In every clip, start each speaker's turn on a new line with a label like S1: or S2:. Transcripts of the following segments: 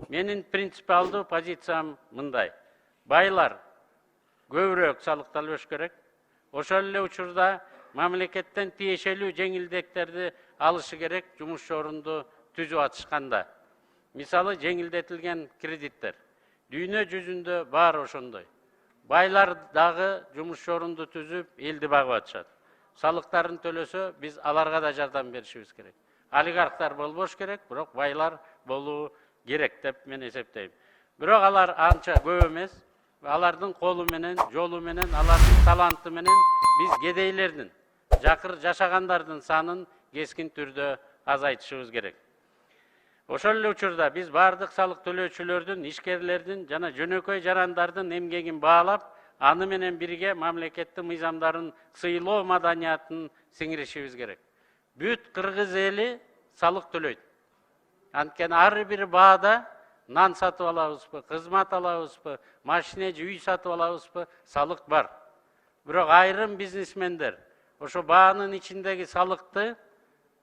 S1: Менин принципиалдуу позициям мындай. Байлар көбүрөөк салыкталбаш керек. Ошол эле учурда мамлекеттен тиешелүү жеңилдиктерди алышы керек жумуш орунду түзүп атышканда. Мисалы жеңилдетилген кредиттер. Дүйнө жүзүндө бар ошондой. Байлар дагы жумуш орунду түзүп, элди багып атышат. Салыктарын төлөсө, биз аларга да жардам беришибиз керек. Олигархтар болбош керек, бирок байлар болуу керек деп мен эсептейм. Бирок алар анча көп эмес. Алардын колу менен, жолу менен, алардын таланты менен биз кедейлердин, жакыр жашагандардын санын кескин түрдө азайтышыбыз керек. Ошол эле учурда биз бардык салык төлөөчүлөрдүн, ишкерлердин жана жөнөкөй жарандардын эмгегин баалап, аны менен бирге мамлекеттин мыйзамдарын сыйлоо маданиятын сиңиришибиз керек. Бүт кыргыз эли салык төлөйт. Анткени ар бир баада нан сатып алабызбы, кызмат алабызбы, машина же үй сатып алабызбы, салык бар. Бирок айрым бизнесмендер ошо баанын ичиндеги салыкты,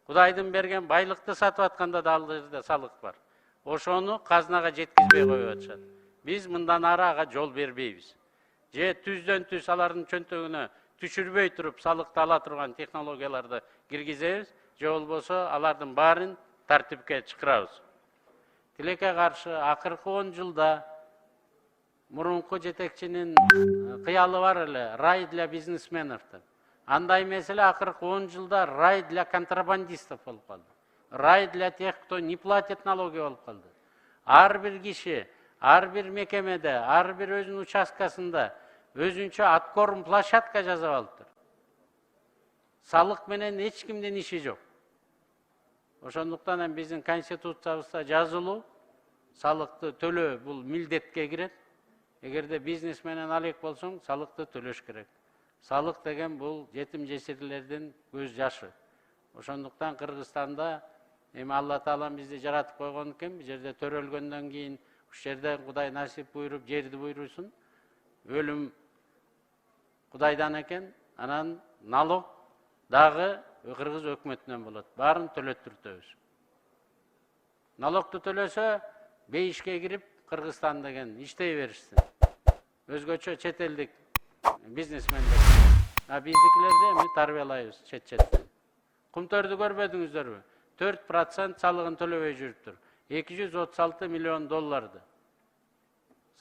S1: Кудайдын берген байлыкты сатып атканда да ал жерде салык бар. Ошону казнага жеткизбей коюп атышат. Биз мындан ары ага жол бербейбиз. Же түздөн түз алардын чөнтөгүнө түшүрбөй туруп салыкты ала турган технологияларды киргизебиз, же болбосо алардын баарын тартипке чакырабыз. Тилекке каршы акыркы 10 жылда мурунку жетекчинин кыялы бар эле, рай для бизнесменов деп. Андай меселе акыркы 10 жылда рай для контрабандистов болуп калды. Рай для тех, кто не платит налоги болуп калды. Ар бир киши, ар бир мекемеде, ар бир өзүнүн участкасында өзүнчө откорм площадка жасап алыптыр. Салык менен эч кимдин иши жок. Ошондуктан биздин конституциябызда жазылуу, салыкты төлөө бул милдетке кирет. Эгерде бизнес менен алек болсоң, салыкты төлөш керек. Салык деген бул жетим жесирлердин көз жашы. Ошондуктан Кыргызстанда эми Алла Таалам бизди жаратып койгон экен, бул жерде төрөлгөндөн кийин уш жерден Кудай насип буйруп, жерди буйрусын, өлүм Кудайдан экен, анан налог дагы Кыргыз өкмөтүнөн болот. Баарын төлөттүртөбүз. Налогду төлөсө, бейишке кирип, Кыргызстан деген иштей беришсин. Өзгөчө чет элдик бизнесмендер. Биздикилерди эми тарбиялайбыз чет-четтен. Кумтөрдү көрбөдүңүздөрбү? 4% салыгын төлөбөй жүрүптүр. 236 миллион долларды.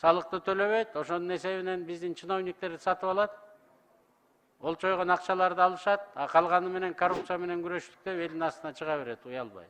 S1: Салыкты төлөбөйт, ошонун эсебинен биздин чиновниктер сатып алат. Олчойгон акчаларды алышат, калганы менен коррупция менен күрөштүк деп элдин астына чыга берет, уялбай.